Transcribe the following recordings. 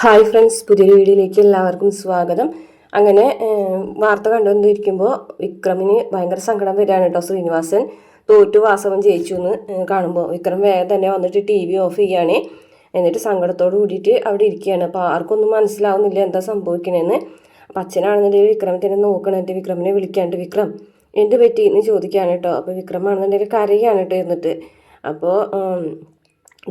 Hi friends, പുതിയൊരു വീഡിയോയിലേക്ക് എല്ലാവർക്കും സ്വാഗതം. അങ്ങനെ വാർത്ത കണ്ടുകൊണ്ടിരിക്കുമ്പോൾ വിക്രമിന് ഭയങ്കര സങ്കടം വരികയാണ് കേട്ടോ. ശ്രീനിവാസൻ തോറ്റു വാസവൻ ജയിച്ചു എന്ന് കാണുമ്പോൾ വിക്രം വേഗം തന്നെ വന്നിട്ട് TV ഓഫ് ചെയ്യുകയാണ്. എന്നിട്ട് സങ്കടത്തോട് കൂടിയിട്ട് അവിടെ ഇരിക്കുകയാണ്. അപ്പോൾ ആർക്കൊന്നും മനസ്സിലാവുന്നില്ല എന്താ സംഭവിക്കണേന്ന്. അപ്പം അച്ഛനാണെന്നുണ്ടെങ്കിൽ വിക്രമത്തിനെ നോക്കണേട്ട് വിക്രമിനെ വിളിക്കാണ്ട് വിക്രം എന്ത് പറ്റി എന്ന് ചോദിക്കുകയാണ് കേട്ടോ. അപ്പോൾ വിക്രമാണെന്നുണ്ടെങ്കിൽ കരയാണ് കേട്ടോ ഇരുന്നിട്ട്. അപ്പോൾ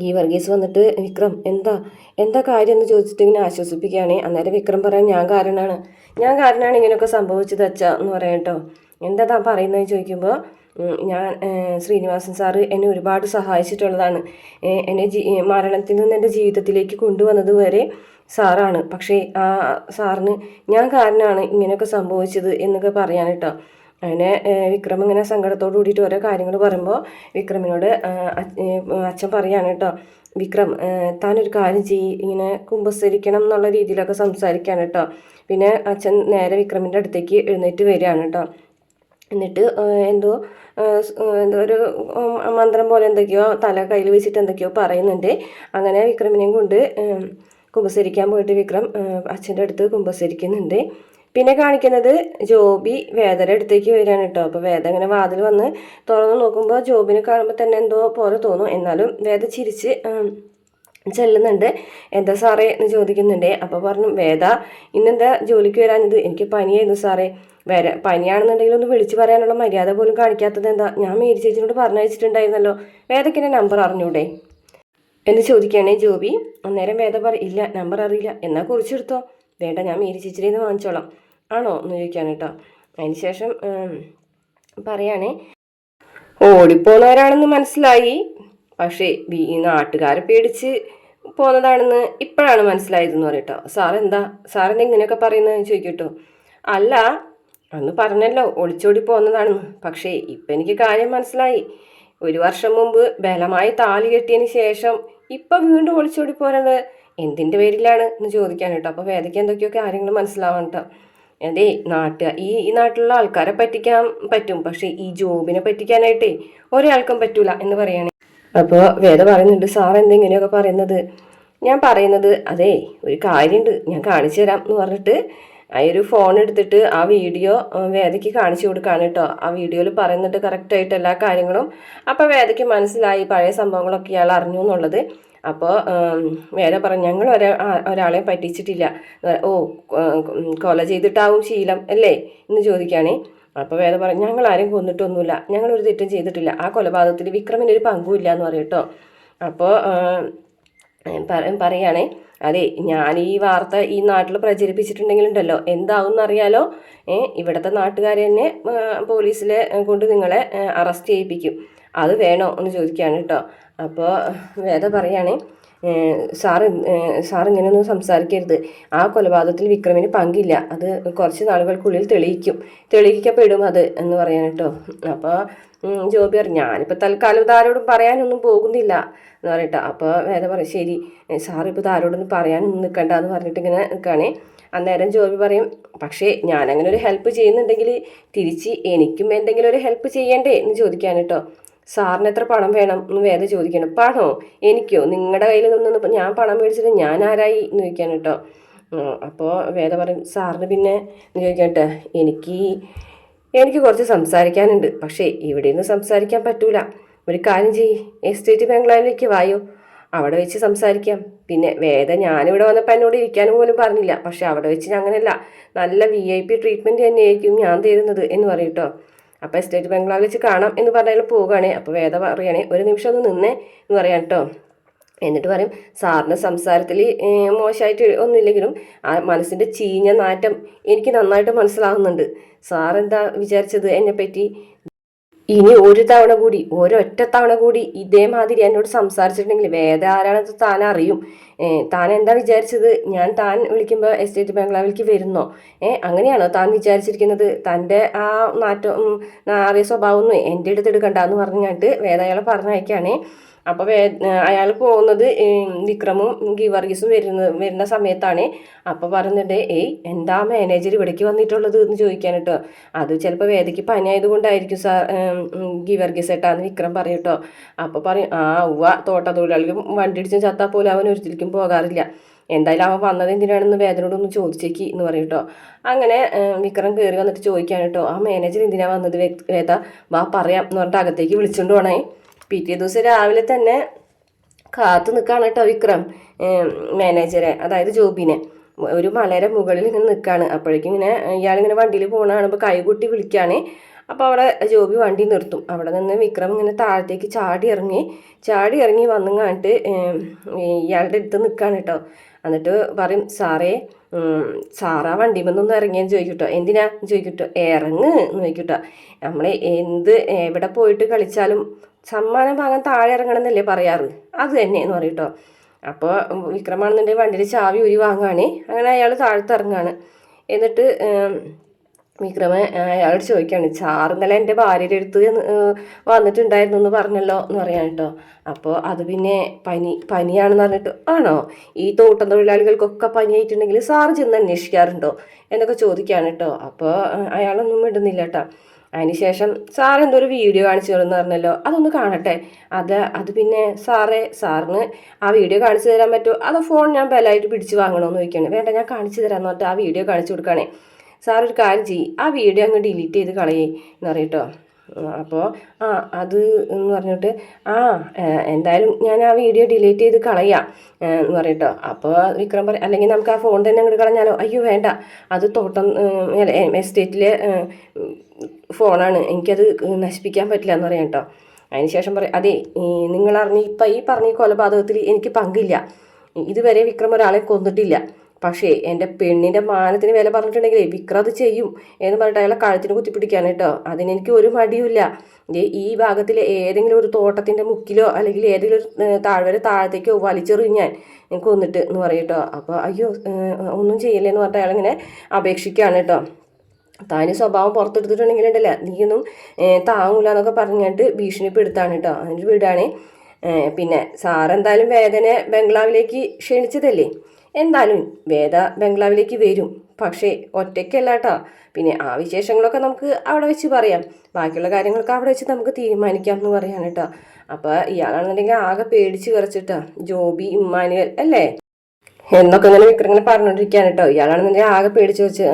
ഈ വർഗീസ് വന്നിട്ട് വിക്രം എന്താ എന്താ കാര്യം എന്ന് ചോദിച്ചിട്ട് ഇങ്ങനെ ആശ്വസിപ്പിക്കുകയാണ്. അന്നേരം വിക്രം പറയാൻ ഞാൻ കാരണമാണ് ഇങ്ങനെയൊക്കെ സംഭവിച്ചത് അച്ഛാ എന്ന് പറയാം കേട്ടോ. എന്താ താൻ പറയുന്നത് ചോദിക്കുമ്പോൾ ഞാൻ ശ്രീനിവാസൻ സാറ് എന്നെ ഒരുപാട് സഹായിച്ചിട്ടുള്ളതാണ്. എന്നെ മരണത്തിൽ നിന്ന് എൻ്റെ ജീവിതത്തിലേക്ക് കൊണ്ടുവന്നത് വരെ സാറാണ്. പക്ഷേ ആ സാറിന് ഞാൻ കാരണമാണ് ഇങ്ങനെയൊക്കെ സംഭവിച്ചത് എന്നൊക്കെ പറയാൻ കേട്ടോ. അങ്ങനെ വിക്രം ഇങ്ങനെ സങ്കടത്തോട് കൂടിയിട്ട് ഓരോ കാര്യങ്ങൾ പറയുമ്പോൾ വിക്രമിനോട് അച്ഛൻ പറയാണ് കേട്ടോ, വിക്രം താനൊരു കാര്യം ഇങ്ങനെ കുമ്പസരിക്കണം എന്നുള്ള രീതിയിലൊക്കെ സംസാരിക്കുകയാണ് കേട്ടോ. പിന്നെ അച്ഛൻ നേരെ വിക്രമിൻ്റെ അടുത്തേക്ക് എഴുന്നേറ്റ് വരികയാണ് കേട്ടോ. എന്നിട്ട് എന്തോ ഒരു മന്ത്രം പോലെ എന്തൊക്കെയോ തല കയ്യിൽ വെച്ചിട്ട് എന്തൊക്കെയോ പറയുന്നുണ്ട്. അങ്ങനെ വിക്രമിനെയും കൊണ്ട് കുമ്പസരിക്കാൻ പോയിട്ട് വിക്രം അച്ഛൻ്റെ അടുത്ത് കുമ്പസരിക്കുന്നുണ്ട്. പിന്നെ കാണിക്കുന്നത് ജോബി വേദയുടെ അടുത്തേക്ക് വരികയാണ് കേട്ടോ. അപ്പോൾ വേദ ഇങ്ങനെ വാതിൽ വന്ന് തുറന്ന് നോക്കുമ്പോൾ ജോബിനെ കാണുമ്പോൾ തന്നെ എന്തോ പോലെ തോന്നും. എന്നാലും വേദ ചിരിച്ച് ചെല്ലുന്നുണ്ട്. എന്താ സാറേ എന്ന് ചോദിക്കുന്നുണ്ട്. അപ്പോൾ പറഞ്ഞു, വേദ ഇന്നെന്താ ജോലിക്ക് വരാഞ്ഞത്? എനിക്ക് പനിയായിരുന്നു സാറേ. പനിയാണെന്നുണ്ടെങ്കിൽ ഒന്ന് വിളിച്ച് പറയാനുള്ള മര്യാദ പോലും കാണിക്കാത്തത് എന്താ? ഞാൻ മേരി ചേച്ചിനോട് പറഞ്ഞയച്ചിട്ടുണ്ടായിരുന്നല്ലോ, വേദയ്ക്ക് എൻ്റെ നമ്പർ അറിഞ്ഞൂടെ എന്ന് ചോദിക്കുകയാണേ ജോബി. അന്നേരം വേദ ഇല്ല, നമ്പർ അറിയില്ല. എന്നാൽ കുറിച്ചെടുത്തോ. വേണ്ട, ഞാൻ മേരി ചേച്ചിയിൽ നിന്ന് വാങ്ങിച്ചോളാം. ആണോ എന്ന് ചോദിക്കാൻ കേട്ടോ. അതിന് ശേഷം പറയാണേ, ഓടിപ്പോന്നവരാണെന്ന് മനസ്സിലായി, പക്ഷേ ഈ നാട്ടുകാരെ പേടിച്ച് പോന്നതാണെന്ന് ഇപ്പോഴാണ് മനസ്സിലായതെന്ന് പറയട്ടോ. സാറെന്താ ഇങ്ങനെയൊക്കെ പറയുന്നത് ചോദിക്കട്ടോ. അല്ല, അന്ന് പറഞ്ഞല്ലോ ഒളിച്ചോടി പോന്നതാണെന്ന്. പക്ഷേ ഇപ്പം എനിക്ക് കാര്യം മനസ്സിലായി. 1 വർഷം മുമ്പ് ബലമായി താലി കെട്ടിയതിന് ശേഷം ഇപ്പം വീണ്ടും ഒളിച്ചോടി പോരുന്നത് എന്തിൻ്റെ പേരിലാണ് എന്ന് ചോദിക്കാൻ കേട്ടോ. അപ്പോൾ വേദയ്ക്ക് എന്തൊക്കെയോ കാര്യങ്ങൾ മനസ്സിലാവാൻ കേട്ടോ. അതെ, ഈ നാട്ടിലുള്ള ആൾക്കാരെ പറ്റിക്കാൻ പറ്റും, പക്ഷേ ഈ ജോബിനെ പറ്റിക്കാനായിട്ടേ ഒരാൾക്കും പറ്റൂല എന്ന് പറയാണ്. അപ്പോൾ വേദ പറയുന്നുണ്ട്, സാർ എന്തെങ്ങനെയൊക്കെ പറയുന്നത്? ഞാൻ പറയുന്നത് അതെ, ഒരു കാര്യമുണ്ട്, ഞാൻ കാണിച്ചു തരാം എന്ന് പറഞ്ഞിട്ട് ആ ഒരു ഫോൺ എടുത്തിട്ട് ആ വീഡിയോ വേദയ്ക്ക് കാണിച്ചു കൊടുക്കുകയാണ് കേട്ടോ. ആ വീഡിയോയിൽ പറയുന്നുണ്ട് കറക്റ്റായിട്ട് എല്ലാ കാര്യങ്ങളും. അപ്പോൾ വേദയ്ക്ക് മനസ്സിലായി പഴയ സംഭവങ്ങളൊക്കെ ഇയാൾ അറിഞ്ഞു എന്നുള്ളത്. അപ്പോൾ വേദ പറഞ്ഞു, ഞങ്ങൾ ഒരാളെ പറ്റിച്ചിട്ടില്ല. കൊല ചെയ്തിട്ടാവും ശീലം അല്ലേ എന്ന് ചോദിക്കുകയാണേ. അപ്പോൾ വേദ പറഞ്ഞു, ഞങ്ങൾ ആരും കൊന്നിട്ടൊന്നുമില്ല, ഞങ്ങളൊരു തെറ്റും ചെയ്തിട്ടില്ല. ആ കൊലപാതകത്തിൽ വിക്രമിനൊരു പങ്കുമില്ല എന്ന് പറയും കേട്ടോ. അപ്പോൾ പറയുകയാണേ, അതെ, ഞാൻ ഈ വാർത്ത ഈ നാട്ടിൽ പ്രചരിപ്പിച്ചിട്ടുണ്ടെങ്കിലുണ്ടല്ലോ എന്താവും എന്നറിയാലോ. ഇവിടുത്തെ നാട്ടുകാരെ തന്നെ പോലീസിലെ കൊണ്ട് നിങ്ങളെ അറസ്റ്റ് ചെയ്യിപ്പിക്കും. അത് വേണോ എന്ന് ചോദിക്കുകയാണ് കേട്ടോ. അപ്പോൾ വേദ പറയുകയാണേ, സാർ ഇങ്ങനെയൊന്നും സംസാരിക്കരുത്. ആ കൊലപാതകത്തിൽ വിക്രമിന് പങ്കില്ല. അത് കുറച്ച് നാളുകൾക്കുള്ളിൽ തെളിയിക്കപ്പെടും അത് എന്ന് പറയാൻ കേട്ടോ. അപ്പോൾ ജോബി പറഞ്ഞു, ഞാനിപ്പോൾ തൽക്കാലം ഇതാരോടും പറയാനൊന്നും പോകുന്നില്ല എന്ന് പറയട്ടോ. അപ്പോൾ വേദ പറയും, ശരി സാറിപ്പോൾ ഇതാരോടൊന്നും പറയാനൊന്നും നിൽക്കണ്ട എന്ന് പറഞ്ഞിട്ട് ഇങ്ങനെ നിൽക്കുകയാണേ. അന്നേരം ജോബി പറയും, പക്ഷേ ഞാനങ്ങനെ ഒരു ഹെൽപ്പ് ചെയ്യുന്നുണ്ടെങ്കിൽ തിരിച്ച് എനിക്കും എന്തെങ്കിലും ഒരു ഹെൽപ്പ് ചെയ്യണ്ടേ എന്ന് ചോദിക്കാൻ കേട്ടോ. സാറിന് എത്ര പണം വേണം എന്ന് വേദ ചോദിക്കണം. പണോ? എനിക്കോ? നിങ്ങളുടെ കയ്യിൽ നിന്നൊന്നും ഞാൻ പണം മേടിച്ചിട്ട് ഞാൻ ആരായി എന്ന് ചോദിക്കാൻ കേട്ടോ. അപ്പോൾ വേദ പറയും, സാറിന് പിന്നെ എന്ന് ചോദിക്കാൻ കേട്ടോ, എനിക്ക് കുറച്ച് സംസാരിക്കാനുണ്ട്, പക്ഷേ ഇവിടെ നിന്ന് സംസാരിക്കാൻ പറ്റൂല. ഒരു കാര്യം എസ്റ്റേറ്റ് ബംഗ്ലാവിലേക്ക് വായോ, അവിടെ വെച്ച് സംസാരിക്കാം. പിന്നെ വേദ ഞാനിവിടെ വന്നപ്പോൾ എന്നോട് ഇരിക്കാനും പോലും പറഞ്ഞില്ല, പക്ഷെ അവിടെ വെച്ച് അങ്ങനെയല്ല, നല്ല VIP ട്രീറ്റ്മെൻറ്റ് തന്നെയായിരിക്കും ഞാൻ തരുന്നത് എന്ന് പറയും കേട്ടോ. അപ്പോൾ എസ്റ്റേറ്റ് ബംഗ്ലാവിൽ വെച്ച് കാണാം എന്ന് പറഞ്ഞാൽ പോവുകയാണേ. അപ്പോൾ വേദ പറയുകയാണേ, ഒരു നിമിഷം ഒന്ന് നിന്നേ എന്ന് പറയാം കേട്ടോ. എന്നിട്ട് പറയും, സാറിൻ്റെ സംസാരത്തിൽ മോശമായിട്ട് ഒന്നുമില്ലെങ്കിലും ആ മനസ്സിൻ്റെ ചീഞ്ഞ നാറ്റം എനിക്ക് നന്നായിട്ട് മനസ്സിലാകുന്നുണ്ട്. സാറെന്താ വിചാരിച്ചത് എന്നെപ്പറ്റി? ഇനി ഒരൊറ്റ തവണ കൂടി ഇതേമാതിരി എന്നോട് സംസാരിച്ചിട്ടുണ്ടെങ്കിൽ വേദ ആരാണെന്ന് താൻ അറിയും. താൻ എന്താ വിചാരിച്ചത്? താൻ വിളിക്കുമ്പോൾ എസ്റ്റേറ്റ് ബംഗ്ലാവിലേക്ക് വരുന്നോ? അങ്ങനെയാണോ താൻ വിചാരിച്ചിരിക്കുന്നത്? തൻ്റെ ആ നാറിയ സ്വഭാവമൊന്നും എൻ്റെ അടുത്ത് എടുക്കണ്ടെന്ന് പറഞ്ഞിട്ട് വേദ അയാളെ പറഞ്ഞയക്കുകയാണേ. അപ്പോൾ അയാൾ പോകുന്നത് വിക്രമും ഗീവർഗീസും വരുന്ന സമയത്താണ്. അപ്പോൾ പറയുന്നുണ്ട്, എന്താ മാനേജർ ഇവിടേക്ക് വന്നിട്ടുള്ളത് എന്ന് ചോദിക്കാൻ കേട്ടോ. അത് ചിലപ്പോൾ വേദയ്ക്ക് പനി ആയതുകൊണ്ടായിരിക്കും സാർ ഗീവർഗീസ് ഏട്ടാന്ന് വിക്രം പറയും കേട്ടോ. അപ്പോൾ പറയും, തോട്ട തൊഴിലാളികൾ വണ്ടി ഇടിച്ചും ചത്താൽ പോലും അവൻ ഒരിക്കലും പോകാറില്ല. എന്തായാലും അവൻ വന്നത് എന്തിനാണെന്ന് വേദനോടൊന്ന് ചോദിച്ചേക്ക് എന്ന് പറയും കേട്ടോ. അങ്ങനെ വിക്രം കയറി വന്നിട്ട് ചോദിക്കാൻ കേട്ടോ, ആ മാനേജർ എന്തിനാ വന്നത് വേദ, വാ പറയാം എന്ന് പറഞ്ഞിട്ട് അകത്തേക്ക് വിളിച്ചുകൊണ്ട് പോണേ. പിറ്റേ ദിവസം രാവിലെ തന്നെ കാത്തു നിൽക്കുകയാണ് കേട്ടോ വിക്രം മാനേജറെ, അതായത് ജോബിനെ. ഒരു മലയുടെ മുകളിൽ ഇങ്ങനെ നിൽക്കുകയാണ്. അപ്പോഴേക്കും ഇങ്ങനെ ഇയാളിങ്ങനെ വണ്ടിയിൽ പോകണ കാണുമ്പോൾ കൈകൊട്ടി വിളിക്കുകയാണ്. അപ്പോൾ അവിടെ ജോബി വണ്ടി നിർത്തും. അവിടെ നിന്ന് വിക്രം ഇങ്ങനെ താഴത്തേക്ക് ചാടി ഇറങ്ങി വന്നും കണ്ടിട്ട് ഇയാളുടെ അടുത്ത് നിൽക്കുകയാണ് കേട്ടോ. എന്നിട്ട് പറയും, സാറാ വണ്ടിമെന്നൊന്ന് ഇറങ്ങിയെന്ന് ചോദിക്കട്ടോ. എന്തിനാ ചോദിക്കട്ടോ. ഇറങ്ങ് എന്ന് ചോദിക്കട്ടോ. നമ്മൾ എവിടെ പോയിട്ട് കളിച്ചാലും സമ്മാനം വാങ്ങാൻ താഴെ ഇറങ്ങണം എന്നല്ലേ പറയാറ്, അത് തന്നെ എന്ന് പറയട്ടോ. അപ്പോൾ വിക്രമാണെന്നുണ്ടെങ്കിൽ വണ്ടിയിൽ ചാവി ഉരി വാങ്ങുകയാണ്. അങ്ങനെ അയാൾ താഴത്ത് ഇറങ്ങുകയാണ്. എന്നിട്ട് വിക്രമ അയാളോട് ചോദിക്കുകയാണ്, ഇന്നലെ എൻ്റെ ഭാര്യയുടെ അടുത്ത് വന്നിട്ടുണ്ടായിരുന്നു എന്ന് പറഞ്ഞല്ലോ എന്ന് പറയാൻ കേട്ടോ. അപ്പോൾ അത് പിന്നെ പനിയാണെന്ന് പറഞ്ഞിട്ട്, ആണോ ഈ തോട്ടം തൊഴിലാളികൾക്കൊക്കെ പനിയായിട്ടുണ്ടെങ്കിൽ സാറ് ചെന്ന് അന്വേഷിക്കാറുണ്ടോ എന്നൊക്കെ ചോദിക്കുകയാണ് കേട്ടോ. അപ്പോൾ അയാളൊന്നും ഇടുന്നില്ല കേട്ടോ. അതിനുശേഷം സാർ എന്തോ ഒരു വീഡിയോ കാണിച്ചു തരുമെന്ന് പറഞ്ഞല്ലോ, അതൊന്ന് കാണട്ടെ. അത് പിന്നെ സാറിന് ആ വീഡിയോ കാണിച്ചു തരാൻ പറ്റുമോ, അതോ ഫോൺ ഞാൻ ബലമായിട്ട് പിടിച്ച് വാങ്ങണമെന്ന് ചോദിക്കുകയാണ്. വേണ്ട, ഞാൻ കാണിച്ചു തരാമെന്ന് പറഞ്ഞിട്ട് ആ വീഡിയോ കാണിച്ചു കൊടുക്കുകയാണേ. സാർ ഒരു കാര്യം ചെയ്യും, ആ വീഡിയോ അങ്ങ് ഡിലീറ്റ് ചെയ്ത് കളയേ എന്ന് പറയട്ടോ. അപ്പോൾ അത് എന്ന് പറഞ്ഞിട്ട് എന്തായാലും ഞാൻ ആ വീഡിയോ ഡിലീറ്റ് ചെയ്ത് കളയാം എന്ന് പറയട്ടോ. അപ്പോൾ വിക്രം പറയും, അല്ലെങ്കിൽ നമുക്ക് ആ ഫോൺ തന്നെ അങ്ങോട്ട് കളഞ്ഞാലോ. അയ്യോ വേണ്ട, അത് തോട്ടം എസ്റ്റേറ്റിലെ ഫോണാണ്, എനിക്കത് നശിപ്പിക്കാൻ പറ്റില്ല എന്ന് പറയാം കേട്ടോ. അതിനുശേഷം പറയും, അതെ നിങ്ങളറിഞ്ഞ് ഇപ്പം ഈ പറഞ്ഞ കൊലപാതകത്തിൽ എനിക്ക് പങ്കില്ല. ഇതുവരെ വിക്രം ഒരാളെ കൊന്നിട്ടില്ല. പക്ഷേ എൻ്റെ പെണ്ണിൻ്റെ മാനത്തിന് വില പറഞ്ഞിട്ടുണ്ടെങ്കിലേ വിക്രം അത് ചെയ്യും എന്ന് പറഞ്ഞിട്ട് അയാളെ കഴുത്തിന് കുത്തിപ്പിടിക്കാൻ കേട്ടോ. അതിനെനിക്ക് ഒരു മടിയുമില്ല. ഈ ഭാഗത്തിൽ ഏതെങ്കിലും ഒരു തോട്ടത്തിൻ്റെ മുക്കിലോ അല്ലെങ്കിൽ ഏതെങ്കിലും ഒരു താഴത്തേക്കോ വലിച്ചെറിയും ഞാൻ കൊന്നിട്ട് എന്ന് പറയും കേട്ടോ. അപ്പോൾ അയ്യോ ഒന്നും ചെയ്യില്ലേ എന്ന് പറഞ്ഞിട്ട് അയാളിങ്ങനെ അപേക്ഷിക്കുകയാണ് കേട്ടോ. താന് സ്വഭാവം പുറത്തെടുത്തിട്ടുണ്ടെങ്കിലുണ്ടല്ല നീയൊന്നും താങ്ങൂല എന്നൊക്കെ പറഞ്ഞിട്ട് ഭീഷണിപ്പെടുത്താണ് കേട്ടോ. അതിൻ്റെ വീടാണ്. പിന്നെ സാറെന്തായാലും വേദനെ ബംഗ്ലാവിലേക്ക് ക്ഷണിച്ചതല്ലേ, എന്തായാലും വേദ ബംഗ്ലാവിലേക്ക് വരും. പക്ഷേ ഒറ്റയ്ക്കല്ല കേട്ടോ. പിന്നെ ആ വിശേഷങ്ങളൊക്കെ നമുക്ക് അവിടെ വെച്ച് പറയാം, ബാക്കിയുള്ള കാര്യങ്ങളൊക്കെ അവിടെ വെച്ച് നമുക്ക് തീരുമാനിക്കാം എന്ന് പറയാണ് കേട്ടോ. അപ്പോൾ ഇയാളാണെന്നുണ്ടെങ്കിൽ ആകെ പേടിച്ച് വിറച്ചിട്ടാ, ജോബി ഇമ്മാനുവൽ അല്ലേ എന്നൊക്കെ ഇങ്ങനെ വിക്രമിങ്ങനെ പറഞ്ഞുകൊണ്ടിരിക്കുകയാണ് കേട്ടോ. ഇയാളാണെന്നുണ്ടെങ്കിൽ ആകെ പേടിച്ച് വെച്ച്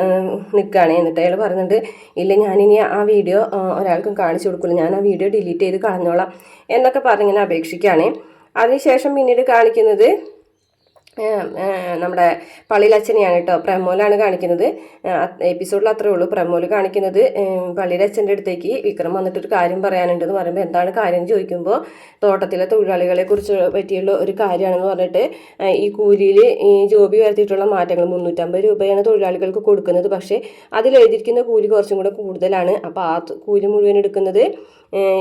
നിൽക്കുകയാണ്. എന്നിട്ട് അയാൾ പറയുന്നുണ്ട്, ഇല്ല ഞാനിനി ആ വീഡിയോ ഒരാൾക്കും കാണിച്ചു കൊടുക്കില്ല, ഞാൻ ആ വീഡിയോ ഡിലീറ്റ് ചെയ്ത് കളഞ്ഞോളാം എന്നൊക്കെ പറഞ്ഞിങ്ങനെ അപേക്ഷിക്കുകയാണ്. അതിനുശേഷം പിന്നീട് കാണിക്കുന്നത് നമ്മുടെ പള്ളിയിലച്ഛനെയാണ് കേട്ടോ. പ്രമോലാണ് കാണിക്കുന്നത്. എപ്പിസോഡിൽ അത്രേ ഉള്ളൂ. പ്രമോല് കാണിക്കുന്നത് പള്ളിയിലച്ഛൻ്റെ അടുത്തേക്ക് വിക്രം വന്നിട്ടൊരു കാര്യം പറയാനുണ്ടെന്ന് പറയുമ്പോൾ എന്താണ് കാര്യം എന്ന് ചോദിക്കുമ്പോൾ തോട്ടത്തിലെ തൊഴിലാളികളെ കുറിച്ച് പറ്റിയുള്ള ഒരു കാര്യമാണെന്ന് പറഞ്ഞിട്ട് ഈ കൂലിയിൽ ഈ ജോബി വരുത്തിയിട്ടുള്ള മാറ്റങ്ങൾ 350 രൂപയാണ് തൊഴിലാളികൾക്ക് കൊടുക്കുന്നത്. പക്ഷേ അതിലെഴുതിയിരിക്കുന്ന കൂലി കുറച്ചും കൂടെ കൂടുതലാണ്. അപ്പോൾ ആ കൂലി മുഴുവൻ എടുക്കുന്നത്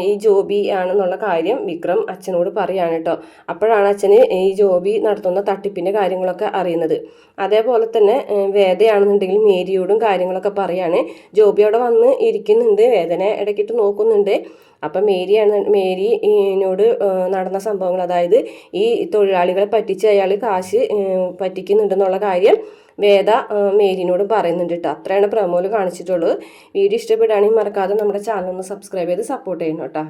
ഈ ജോബി ആണെന്നുള്ള കാര്യം വിക്രം അച്ഛനോട് പറയാണ് കേട്ടോ. അപ്പോഴാണ് അച്ഛന് ഈ ജോബി നടത്തുന്ന തട്ടിപ്പിൻ്റെ കാര്യങ്ങളൊക്കെ അറിയുന്നത്. അതേപോലെ തന്നെ വേദയാണെന്നുണ്ടെങ്കിൽ മേരിയോടും കാര്യങ്ങളൊക്കെ പറയാണ്. ജോബി അവിടെ വന്ന് ഇരിക്കുന്നുണ്ട്, വേദന ഇടയ്ക്കിട്ട് നോക്കുന്നുണ്ട്. അപ്പം മേരിനോട് നടന്ന സംഭവങ്ങൾ, അതായത് ഈ തൊഴിലാളികളെ പറ്റിച്ച് അയാൾ കാശ് പറ്റിക്കുന്നുണ്ടെന്നുള്ള കാര്യം വേദ മേരിനോട് പറയുന്നുണ്ട് കേട്ടോ. അത്രയാണ് പ്രമോല് കാണിച്ചിട്ടുള്ളത്. വീഡിയോ ഇഷ്ടപ്പെടുകയാണെങ്കിൽ മറക്കാതെ നമ്മുടെ ചാനൽ ഒന്ന് സബ്സ്ക്രൈബ് ചെയ്ത് സപ്പോർട്ട് ചെയ്യണം കേട്ടോ.